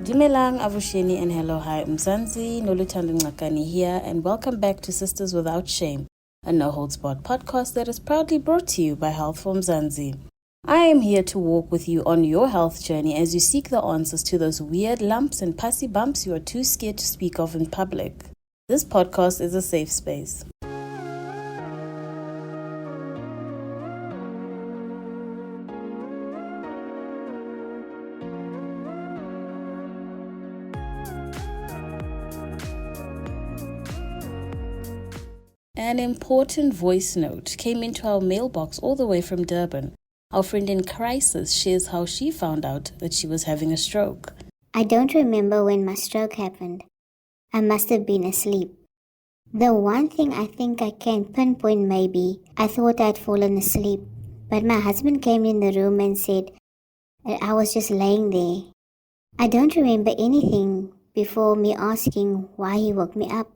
Dumelang, Avusheni, and hello, hi, Mzansi, Noluthando Ngakani here, and welcome back to Sisters Without Shame, a no-holds-barred podcast that is proudly brought to you by Health for Mzansi. I am here to walk with you on your health journey as you seek the answers to those weird lumps and pussy bumps you are too scared to speak of in public. This podcast is a safe space. An important voice note came into our mailbox all the way from Durban. Our friend in crisis shares how she found out that she was having a stroke. I don't remember when my stroke happened. I must have been asleep. The one thing I think I can pinpoint maybe, I thought I'd fallen asleep, but my husband came in the room and said that I was just laying there. I don't remember anything before me asking why he woke me up.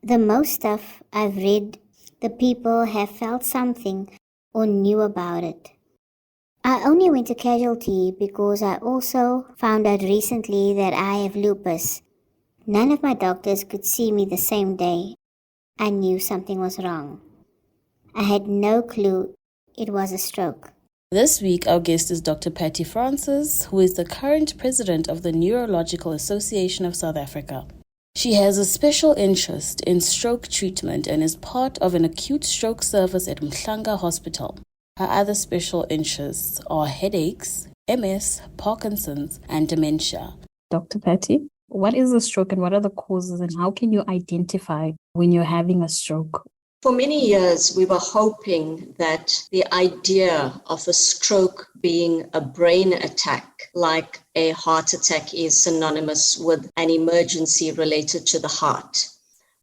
The most stuff I've read, the people have felt something or knew about it. I only went to casualty because I also found out recently that I have lupus. None of my doctors could see me the same day. I knew something was wrong. I had no clue it was a stroke. This week, our guest is Dr. Patty Francis, who is the current president of the Neurological Association of South Africa. She has a special interest in stroke treatment and is part of an acute stroke service at Umhlanga Hospital. Her other special interests are headaches, MS, Parkinson's, and dementia. Dr. Patty, what is a stroke and what are the causes and how can you identify when you're having a stroke? For many years, we were hoping that the idea of a stroke being a brain attack, like a heart attack is synonymous with an emergency related to the heart.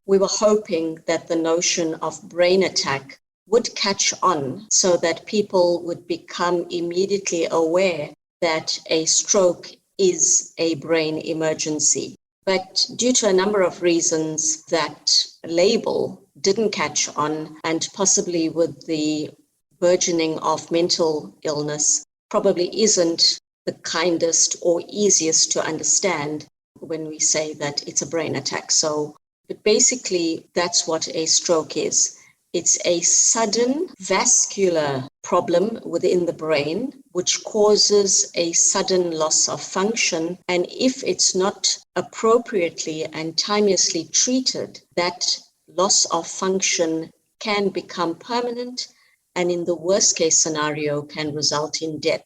We were hoping that the notion of brain attack would catch on so that people would become immediately aware that a stroke is a brain emergency. But due to a number of reasons, that label didn't catch on, and possibly with the burgeoning of mental illness, probably isn't the kindest or easiest to understand when we say that it's a brain attack. But basically, that's what a stroke is. It's a sudden vascular problem within the brain, which causes a sudden loss of function. And if it's not appropriately and timeously treated, that loss of function can become permanent and in the worst case scenario can result in death.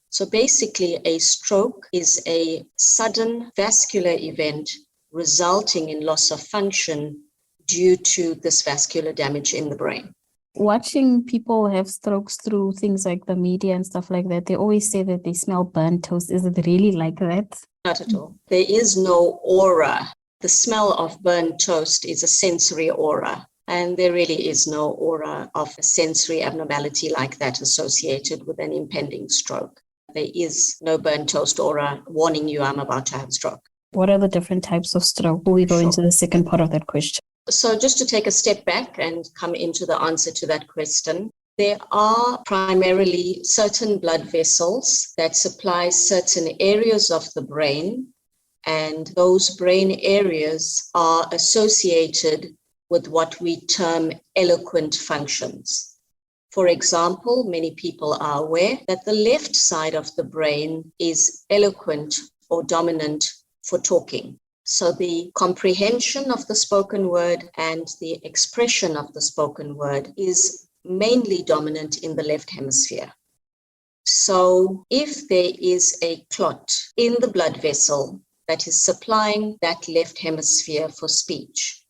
So basically, a stroke is a sudden vascular event resulting in loss of function due to this vascular damage in the brain. Watching people have strokes through things like the media and stuff like that, they always say that they smell burnt toast. Is it really like that? Not at all. There is no aura. The smell of burnt toast is a sensory aura, and there really is no aura of a sensory abnormality like that associated with an impending stroke. There is no burnt toast aura warning you I'm about to have a stroke. What are the different types of stroke? Will we go into the second part of that question? So just to take a step back and come into the answer to that question, there are primarily certain blood vessels that supply certain areas of the brain, and those brain areas are associated with what we term eloquent functions. For example, many people are aware that the left side of the brain is eloquent or dominant for talking. So the comprehension of the spoken word and the expression of the spoken word is mainly dominant in the left hemisphere. So if there is a clot in the blood vessel that is supplying that left hemisphere for speech,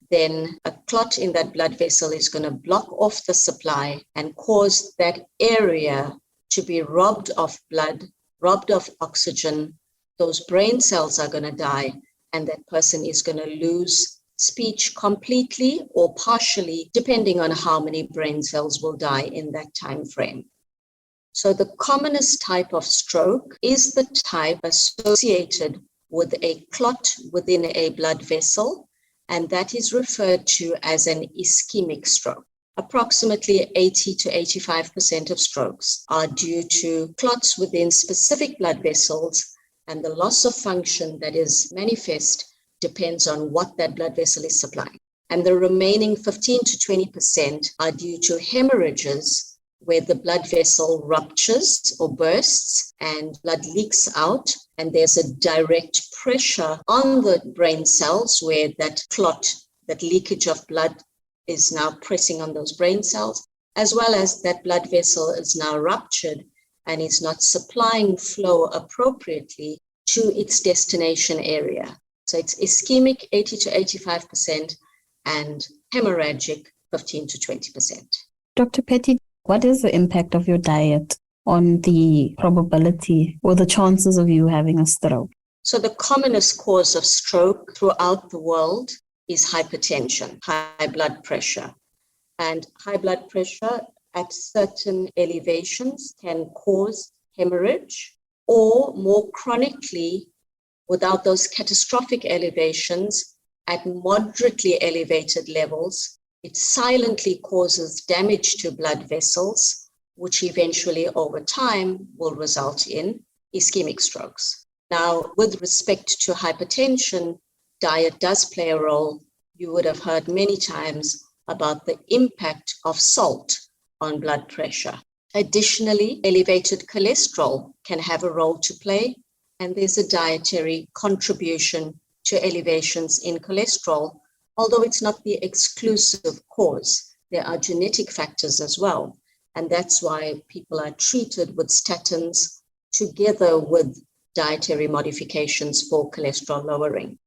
then a clot in that blood vessel is going to block off the supply and cause that area to be robbed of blood, robbed of oxygen. Those brain cells are going to die, and that person is going to lose speech completely or partially, depending on how many brain cells will die in that time frame. So the commonest type of stroke is the type associated with a clot within a blood vessel, and that is referred to as an ischemic stroke. Approximately 80 to 85% of strokes are due to clots within specific blood vessels, And the loss of function that is manifest depends on what that blood vessel is supplying. And the remaining 15 to 20% are due to hemorrhages, where the blood vessel ruptures or bursts and blood leaks out. And there's a direct pressure on the brain cells where that clot, that leakage of blood is now pressing on those brain cells, as well as that blood vessel is now ruptured and is not supplying flow appropriately to its destination area. So it's ischemic 80 to 85% and hemorrhagic 15 to 20%. Dr. Petty, what is the impact of your diet on the probability or the chances of you having a stroke? So the commonest cause of stroke throughout the world is hypertension, high blood pressure. And high blood pressure at certain elevations can cause hemorrhage, or more chronically, without those catastrophic elevations, at moderately elevated levels, it silently causes damage to blood vessels, which eventually over time will result in ischemic strokes. Now, with respect to hypertension, diet does play a role. You would have heard many times about the impact of salt on blood pressure. Additionally, elevated cholesterol can have a role to play, and there's a dietary contribution to elevations in cholesterol, although it's not the exclusive cause. There are genetic factors as well, and that's why people are treated with statins together with dietary modifications for cholesterol lowering.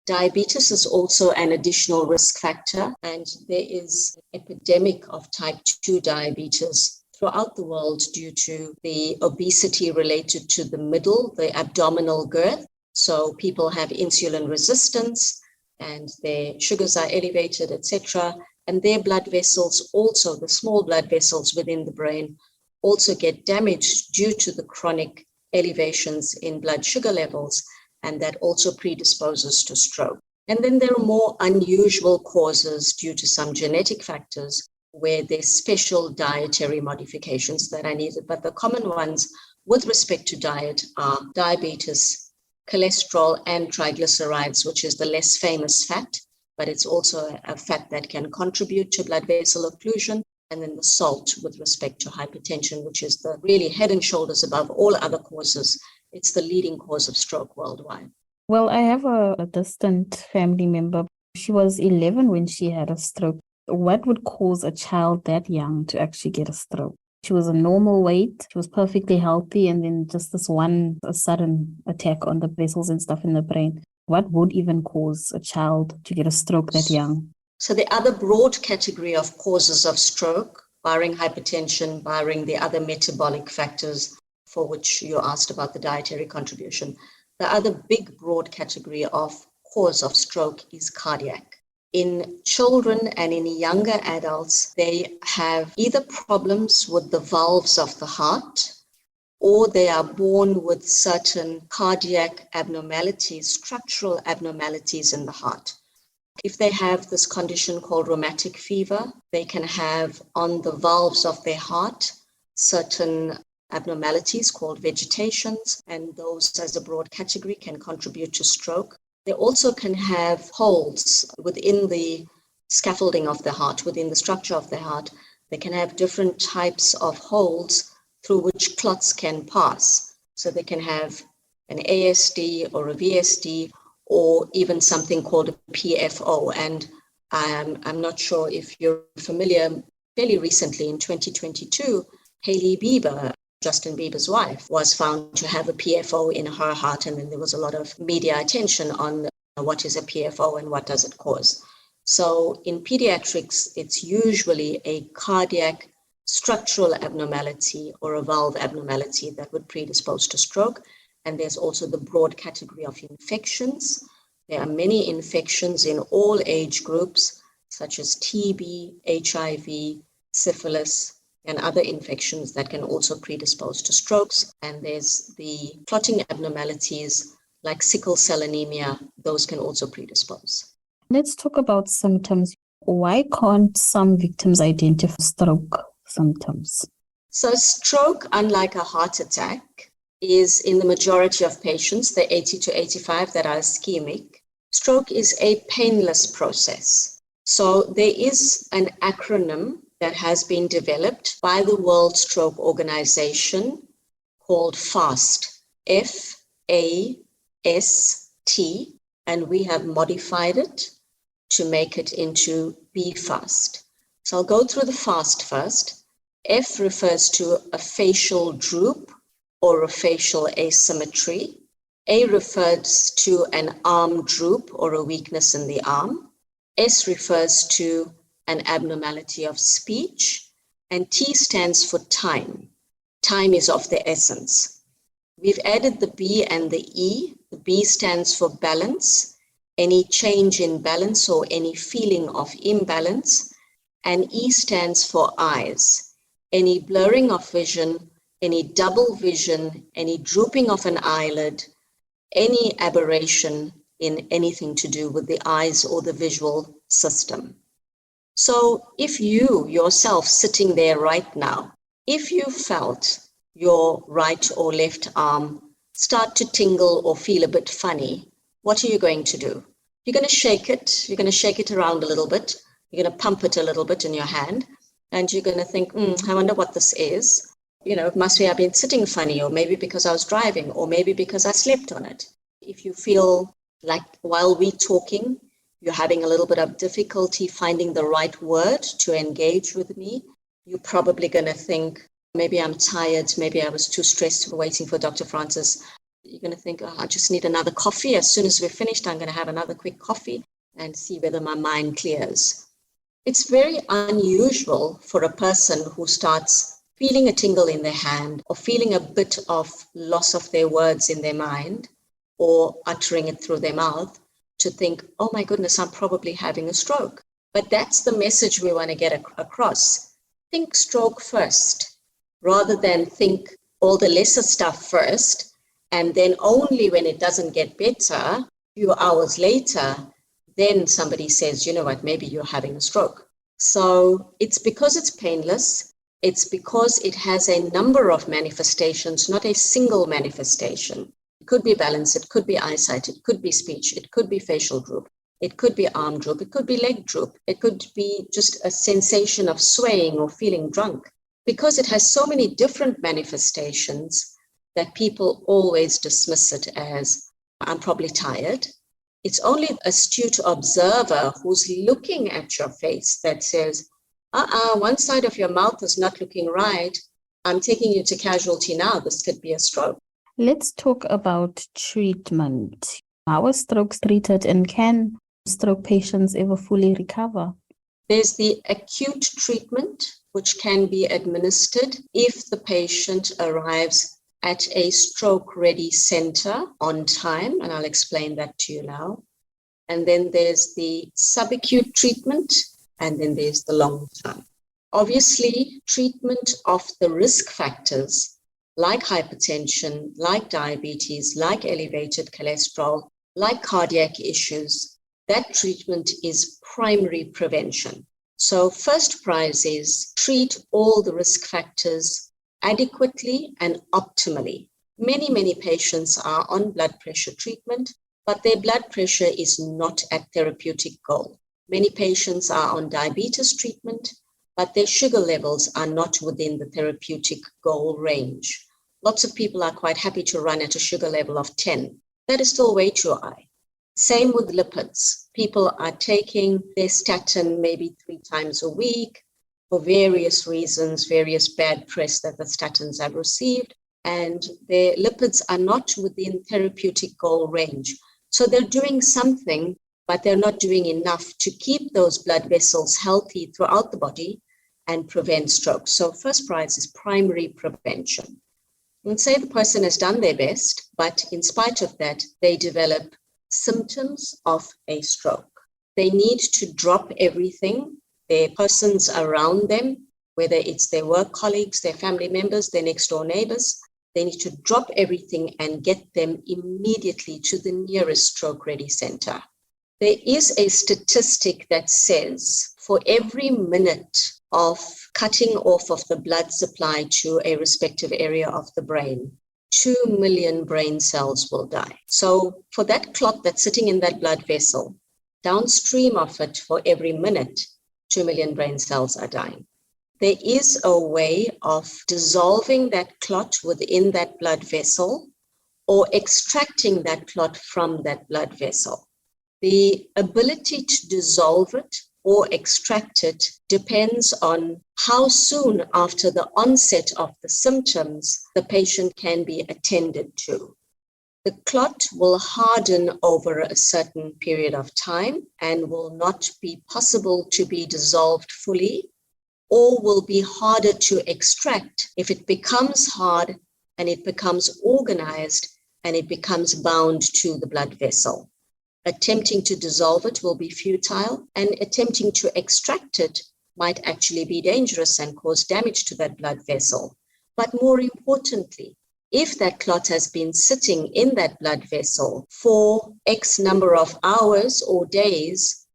Diabetes is also an additional risk factor, and there is an epidemic of type 2 diabetes throughout the world due to the obesity related to the abdominal girth. So people have insulin resistance and their sugars are elevated, etc. And their blood vessels also, the small blood vessels within the brain, also get damaged due to the chronic elevations in blood sugar levels, and that also predisposes to stroke. And then there are more unusual causes due to some genetic factors where there's special dietary modifications that are needed. But the common ones with respect to diet are diabetes, cholesterol, and triglycerides, which is the less famous fat, but it's also a fat that can contribute to blood vessel occlusion. And then the salt with respect to hypertension, which is the really head and shoulders above all other causes. It's the leading cause of stroke worldwide. Well, I have a distant family member. She was 11 when she had a stroke. What would cause a child that young to actually get a stroke? She was a normal weight. She was perfectly healthy. And then just a sudden attack on the vessels and stuff in the brain. What would even cause a child to get a stroke that young? So the other broad category of causes of stroke, barring hypertension, barring the other metabolic factors for which you asked about the dietary contribution, the other big broad category of cause of stroke is cardiac. In children and in younger adults, they have either problems with the valves of the heart, or they are born with certain cardiac abnormalities, structural abnormalities in the heart. If they have this condition called rheumatic fever, they can have on the valves of their heart certain abnormalities called vegetations, and those as a broad category can contribute to stroke. They also can have holes within the scaffolding of the heart, within the structure of the heart. They can have different types of holes through which clots can pass. So they can have an ASD or a VSD, or even something called a PFO. And I'm not sure if you're familiar, fairly recently in 2022, Hailey Bieber, Justin Bieber's wife, was found to have a PFO in her heart. And then there was a lot of media attention on what is a PFO and what does it cause. So in pediatrics, it's usually a cardiac structural abnormality or a valve abnormality that would predispose to stroke. And there's also the broad category of infections. There are many infections in all age groups, such as TB, HIV, syphilis, and other infections that can also predispose to strokes. And there's the clotting abnormalities like sickle cell anemia. Those can also predispose. Let's talk about symptoms. Why can't some victims identify stroke symptoms? So stroke, unlike a heart attack, is in the majority of patients, the 80 to 85 that are ischemic, stroke is a painless process. So there is an acronym that has been developed by the World Stroke Organization called FAST, F-A-S-T, and we have modified it to make it into BFAST. So I'll go through the FAST first. F refers to a facial droop or a facial asymmetry. A refers to an arm droop or a weakness in the arm. S refers to an abnormality of speech. And T stands for time. Time is of the essence. We've added the B and the E. The B stands for balance, any change in balance or any feeling of imbalance. And E stands for eyes, any blurring of vision, any double vision, any drooping of an eyelid, any aberration in anything to do with the eyes or the visual system. So if you yourself sitting there right now, if you felt your right or left arm start to tingle or feel a bit funny, what are you going to do? You're going to shake it. You're going to shake it around a little bit. You're going to pump it a little bit in your hand. And you're going to think, I wonder what this is. It must be I've been sitting funny, or maybe because I was driving, or maybe because I slept on it. If you feel like while we're talking, you're having a little bit of difficulty finding the right word to engage with me, you're probably going to think, maybe I'm tired, maybe I was too stressed waiting for Dr. Francis. You're going to think, I just need another coffee. As soon as we're finished, I'm going to have another quick coffee and see whether my mind clears. It's very unusual for a person who starts feeling a tingle in their hand or feeling a bit of loss of their words in their mind or uttering it through their mouth to think, oh my goodness, I'm probably having a stroke. But that's the message we want to get across. Think stroke first, rather than think all the lesser stuff first, and then only when it doesn't get better, a few hours later, then somebody says, you know what, maybe you're having a stroke. So it's because it's painless. It's because it has a number of manifestations, not a single manifestation. It could be balance, it could be eyesight, it could be speech, it could be facial droop, it could be arm droop, it could be leg droop, it could be just a sensation of swaying or feeling drunk. Because it has so many different manifestations that people always dismiss it as, I'm probably tired. It's only an astute observer who's looking at your face that says, one side of your mouth is not looking right. I'm taking you to casualty now. This could be a stroke. Let's talk about treatment. How are strokes treated, and can stroke patients ever fully recover? There's the acute treatment, which can be administered if the patient arrives at a stroke-ready center on time, and I'll explain that to you now. And then there's the subacute treatment, and then there's the long term. Obviously, treatment of the risk factors like hypertension, like diabetes, like elevated cholesterol, like cardiac issues, that treatment is primary prevention. So first prize is treat all the risk factors adequately and optimally. Many patients are on blood pressure treatment, but their blood pressure is not at therapeutic goal. Many patients are on diabetes treatment, but their sugar levels are not within the therapeutic goal range. Lots of people are quite happy to run at a sugar level of 10. That is still way too high. Same with lipids. People are taking their statin maybe 3 times a week for various reasons, various bad press that the statins have received, and their lipids are not within therapeutic goal range. So they're doing something, but they're not doing enough to keep those blood vessels healthy throughout the body and prevent stroke. So first prize is primary prevention. And say the person has done their best, but in spite of that, they develop symptoms of a stroke. They need to drop everything, their persons around them, whether it's their work colleagues, their family members, their next door neighbors. They need to drop everything and get them immediately to the nearest stroke-ready center. There is a statistic that says for every minute of cutting off of the blood supply to a respective area of the brain, 2 million brain cells will die. So for that clot that's sitting in that blood vessel, downstream of it, for every minute, 2 million brain cells are dying. There is a way of dissolving that clot within that blood vessel or extracting that clot from that blood vessel. The ability to dissolve it or extract it depends on how soon after the onset of the symptoms the patient can be attended to. The clot will harden over a certain period of time and will not be possible to be dissolved fully, or will be harder to extract if it becomes hard and it becomes organized and it becomes bound to the blood vessel. Attempting to dissolve it will be futile, and attempting to extract it might actually be dangerous and cause damage to that blood vessel. But more importantly, if that clot has been sitting in that blood vessel for X number of hours or days,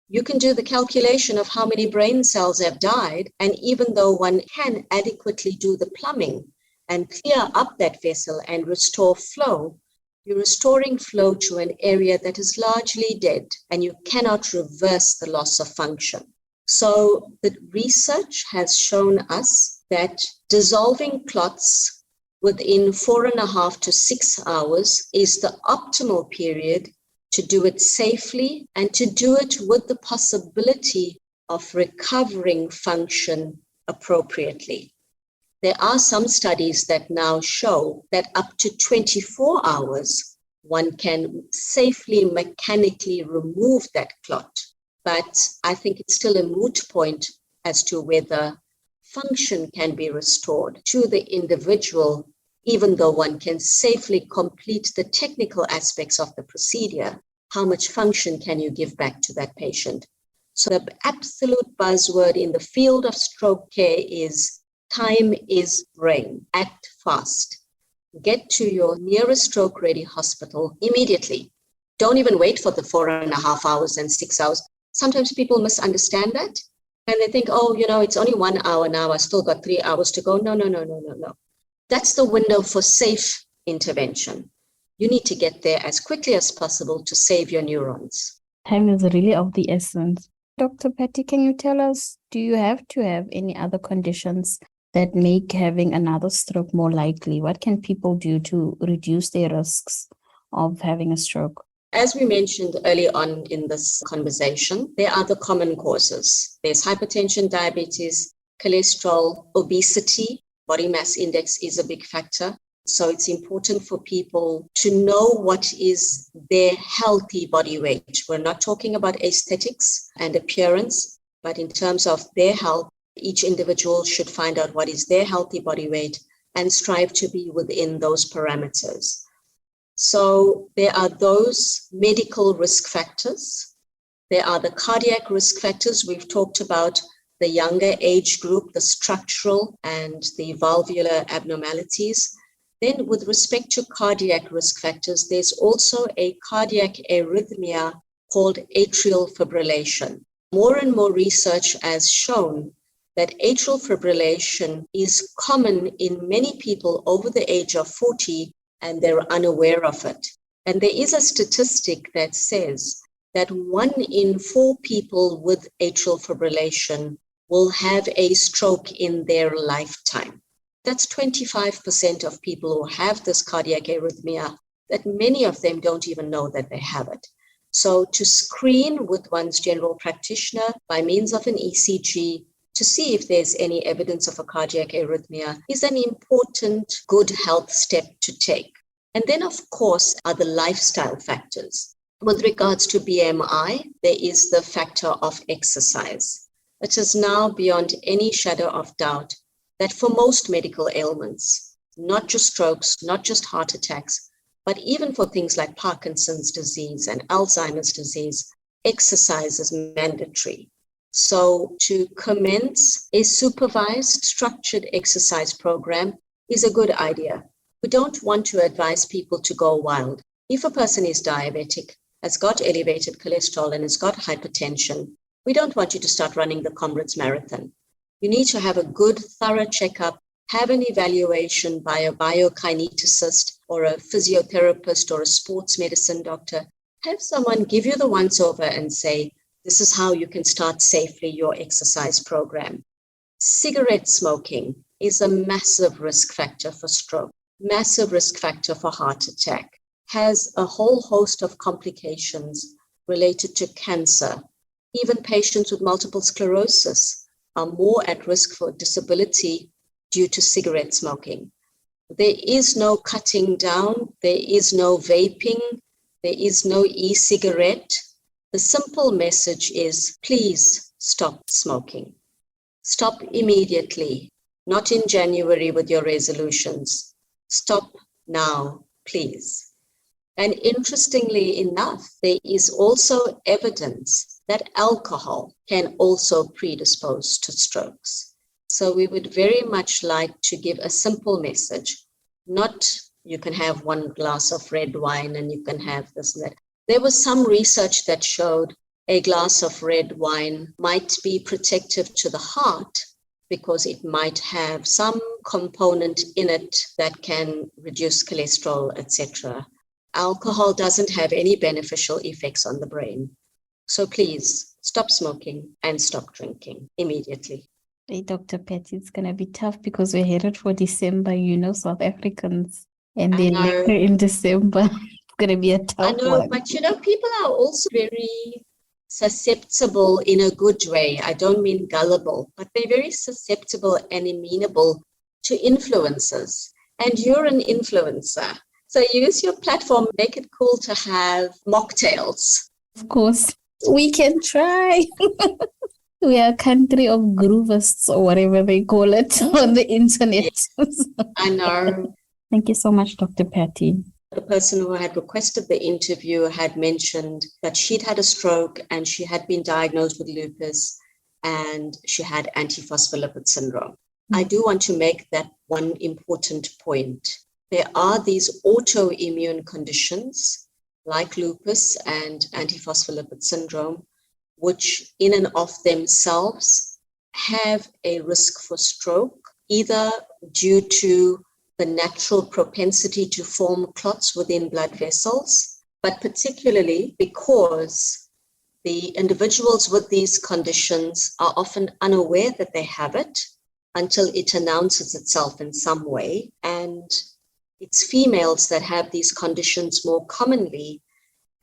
you can do the calculation of how many brain cells have died. And even though one can adequately do the plumbing and clear up that vessel and restore flow, you're restoring flow to an area that is largely dead, and you cannot reverse the loss of function. So the research has shown us that dissolving clots within 4.5 to 6 hours is the optimal period to do it safely and to do it with the possibility of recovering function appropriately. There are some studies that now show that up to 24 hours, one can safely mechanically remove that clot. But I think it's still a moot point as to whether function can be restored to the individual, even though one can safely complete the technical aspects of the procedure. How much function can you give back to that patient? So the absolute buzzword in the field of stroke care is time is brain. Act fast. Get to your nearest stroke-ready hospital immediately. Don't even wait for the 4.5 hours and 6 hours. Sometimes people misunderstand that and they think, oh, it's only 1 hour now. I still got 3 hours to go. No. That's the window for safe intervention. You need to get there as quickly as possible to save your neurons. Time is really of the essence. Dr. Patty, can you tell us, do you have to have any other conditions that make having another stroke more likely? What can people do to reduce their risks of having a stroke? As we mentioned early on in this conversation, there are the common causes. There's hypertension, diabetes, cholesterol, obesity. Body mass index is a big factor. So it's important for people to know what is their healthy body weight. We're not talking about aesthetics and appearance, but in terms of their health, each individual should find out what is their healthy body weight and strive to be within those parameters. So there are those medical risk factors. There are the cardiac risk factors. We've talked about the younger age group, the structural and the valvular abnormalities. Then with respect to cardiac risk factors, there's also a cardiac arrhythmia called atrial fibrillation. More and more research has shown that atrial fibrillation is common in many people over the age of 40, and they're unaware of it. And there is a statistic that says that 1 in 4 people with atrial fibrillation will have a stroke in their lifetime. That's 25% of people who have this cardiac arrhythmia, that many of them don't even know that they have it. So to screen with one's general practitioner by means of an ECG to see if there's any evidence of a cardiac arrhythmia is an important, good health step to take. And then, of course, are the lifestyle factors. With regards to BMI, there is the factor of exercise. It is now beyond any shadow of doubt that for most medical ailments, not just strokes, not just heart attacks, but even for things like Parkinson's disease and Alzheimer's disease, exercise is mandatory. So to commence a supervised, structured exercise program is a good idea. We don't want to advise people to go wild. If a person is diabetic, has got elevated cholesterol and has got hypertension, we don't want you to start running the Comrades Marathon. You need to have a good, thorough checkup, have an evaluation by a biokineticist or a physiotherapist or a sports medicine doctor. Have someone give you the once-over and say, this is how you can start safely your exercise program. Cigarette smoking is a massive risk factor for stroke, massive risk factor for heart attack, has a whole host of complications related to cancer. Even patients with multiple sclerosis are more at risk for disability due to cigarette smoking. There is no cutting down, there is no vaping, there is no e-cigarette. The simple message is, please stop smoking. Stop immediately, not in January with your resolutions. Stop now, please. And interestingly enough, there is also evidence that alcohol can also predispose to strokes. So we would very much like to give a simple message, not you can have one glass of red wine and you can have this and that. There was some research that showed a glass of red wine might be protective to the heart because it might have some component in it that can reduce cholesterol, etc. Alcohol doesn't have any beneficial effects on the brain. So please stop smoking and stop drinking immediately. Hey, Dr. Patty, it's going to be tough because we're headed for December, South Africans, and then later in December, it's going to be a tough one. But people are also very susceptible in a good way. I don't mean gullible, but they're very susceptible and amenable to influencers. And you're an influencer. So use your platform, make it cool to have mocktails. Of course, we can try. We are a country of groovists or whatever they call it on the internet. Yes, I know. Thank you so much, Dr. Patty. The person who had requested the interview had mentioned that she'd had a stroke and she had been diagnosed with lupus and she had antiphospholipid syndrome. I do want to make that one important point. There are these autoimmune conditions like lupus and antiphospholipid syndrome, which in and of themselves have a risk for stroke, either due to the natural propensity to form clots within blood vessels, but particularly because the individuals with these conditions are often unaware that they have it until it announces itself in some way. And it's females that have these conditions more commonly.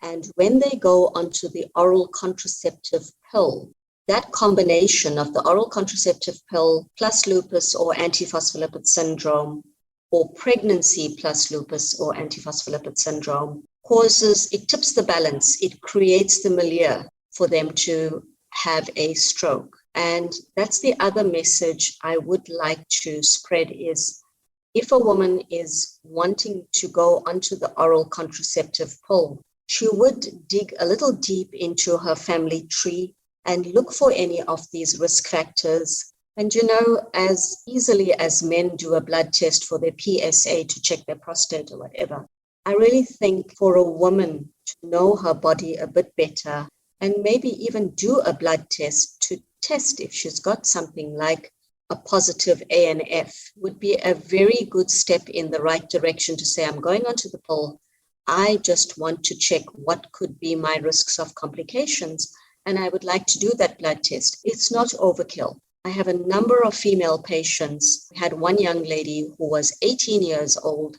And when they go onto the oral contraceptive pill, that combination of the oral contraceptive pill plus lupus or antiphospholipid syndrome, or pregnancy plus lupus or antiphospholipid syndrome, it tips the balance. It creates the milieu for them to have a stroke. And that's the other message I would like to spread is, if a woman is wanting to go onto the oral contraceptive pill, she would dig a little deep into her family tree and look for any of these risk factors. And as easily as men do a blood test for their PSA to check their prostate or whatever, I really think for a woman to know her body a bit better and maybe even do a blood test to test if she's got something like a positive ANF would be a very good step in the right direction to say, I'm going onto the pill. I just want to check what could be my risks of complications, and I would like to do that blood test. It's not overkill. I have a number of female patients. I had one young lady who was 18 years old,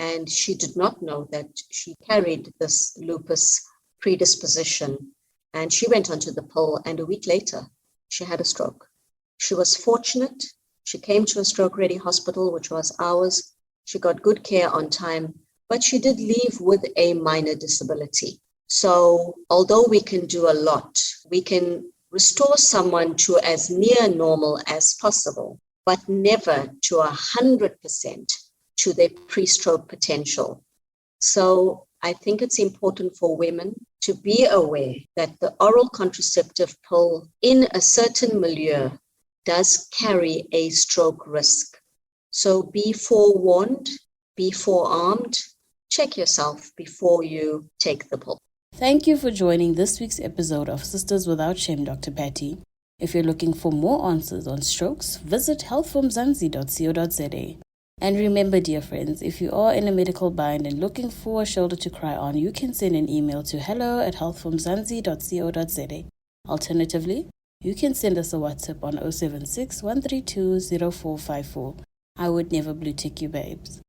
and she did not know that she carried this lupus predisposition. And she went onto the pill, and a week later, she had a stroke. She was fortunate. She came to a stroke-ready hospital, which was ours. She got good care on time, but she did leave with a minor disability. So although we can do a lot, we can restore someone to as near normal as possible, but never to 100% to their pre-stroke potential. So I think it's important for women to be aware that the oral contraceptive pill in a certain milieu does carry a stroke risk. So be forewarned, be forearmed, check yourself before you take the pill. Thank you for joining this week's episode of Sisters Without Shame, Dr. Patty. If you're looking for more answers on strokes, visit healthformzansi.co.za. And remember, dear friends, if you are in a medical bind and looking for a shoulder to cry on, you can send an email to hello@healthformzansi.co.za. Alternatively, you can send us a WhatsApp on 076 132 0454. I would never blue tick you, babes.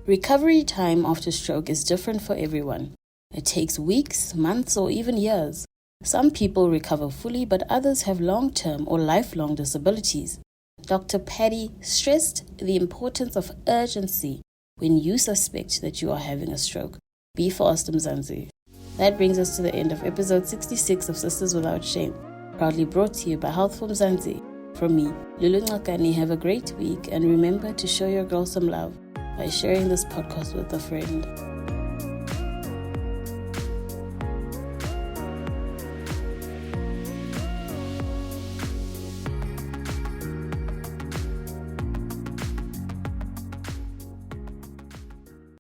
Recovery time after stroke is different for everyone. It takes weeks, months, or even years. Some people recover fully, but others have long-term or lifelong disabilities. Dr. Patty stressed the importance of urgency when you suspect that you are having a stroke. Be fast, Mzansi. That brings us to the end of episode 66 of Sisters Without Shame, proudly brought to you by Health for Mzansi. From me, Lulu Ngakani, have a great week, and remember to show your girl some love by sharing this podcast with a friend.